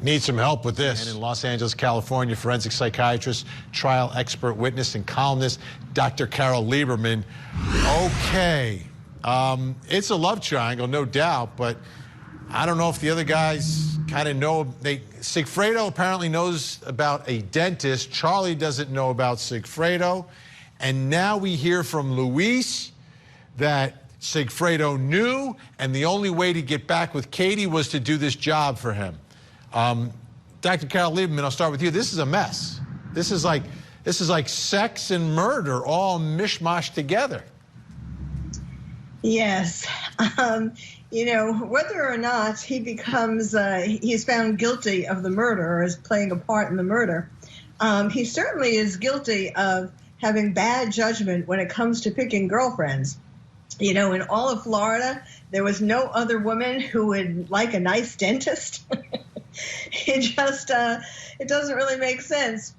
Need some help with this. And in Los Angeles, California, forensic psychiatrist, trial expert witness, and columnist, Dr. Carole Lieberman. Okay, it's a love triangle, no doubt, but I don't know if the other guys kind of know. Sigfredo apparently knows about a dentist. Charlie doesn't know about Sigfredo. And now we hear from Luis that Sigfredo knew, and the only way to get back with Katie was to do this job for him. Dr. Carole Lieberman, I'll start with you. This is a mess. This is like sex and murder all mishmash together. Yes. You know, whether or not he becomes, he's found guilty of the murder or is playing a part in the murder, he certainly is guilty of having bad judgment when it comes to picking girlfriends. You know, in all of Florida, there was no other woman who would like a nice dentist. It doesn't really make sense.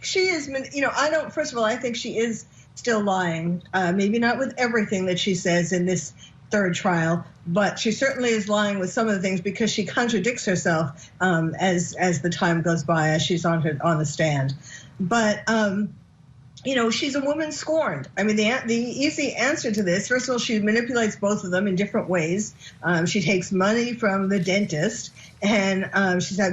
She is, you know, first of all, I think she is still lying. Maybe not with everything that she says in this third trial, but she certainly is lying with some of the things because she contradicts herself as the time goes by, as she's on the stand. But you know, she's a woman scorned. I mean, the easy answer to this, first of all, she manipulates both of them in different ways. She takes money from the dentist, and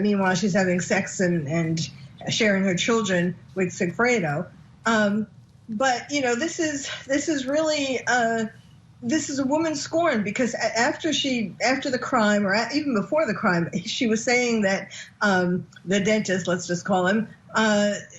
meanwhile she's having sex and sharing her children with Sigfredo. But you know, this is really this is a woman scorned because after the crime, or even before the crime, she was saying that the dentist, let's just call him,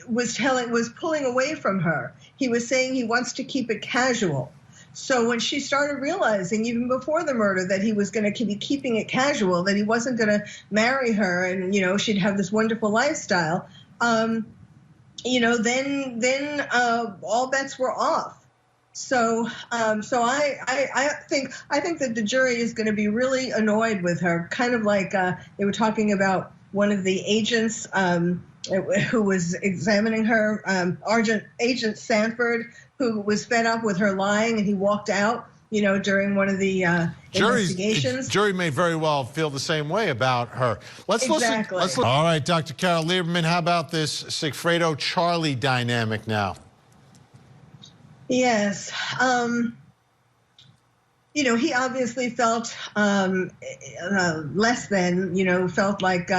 was pulling away from her. He was saying he wants to keep it casual. So when she started realizing, even before the murder, that he was going to be keeping it casual, that he wasn't going to marry her, and you know she'd have this wonderful lifestyle, you know, then all bets were off. So I think that the jury is going to be really annoyed with her, kind of like they were talking about one of the agents who was examining her, Agent Sanford, who was fed up with her lying, and he walked out, you know, during one of the investigations. Jury may very well feel the same way about her. Let's listen. All right, Dr. Carole Lieberman, how about this Sigfredo-Charlie dynamic now? Yes. You know, he obviously felt less than, you know, felt like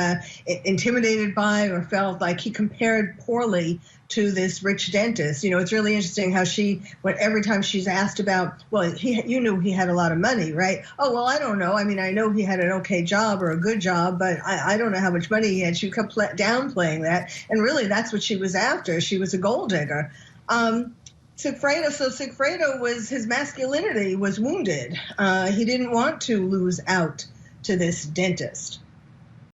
intimidated by, or felt like he compared poorly to this rich dentist. You know, it's really interesting how every time she's asked about, well, you knew he had a lot of money, right? Oh, well, I don't know. I mean, I know he had an okay job or a good job, but I don't know how much money he had. She kept downplaying that. And really, that's what she was after. She was a gold digger. Sigfredo his masculinity was wounded. He didn't want to lose out to this dentist.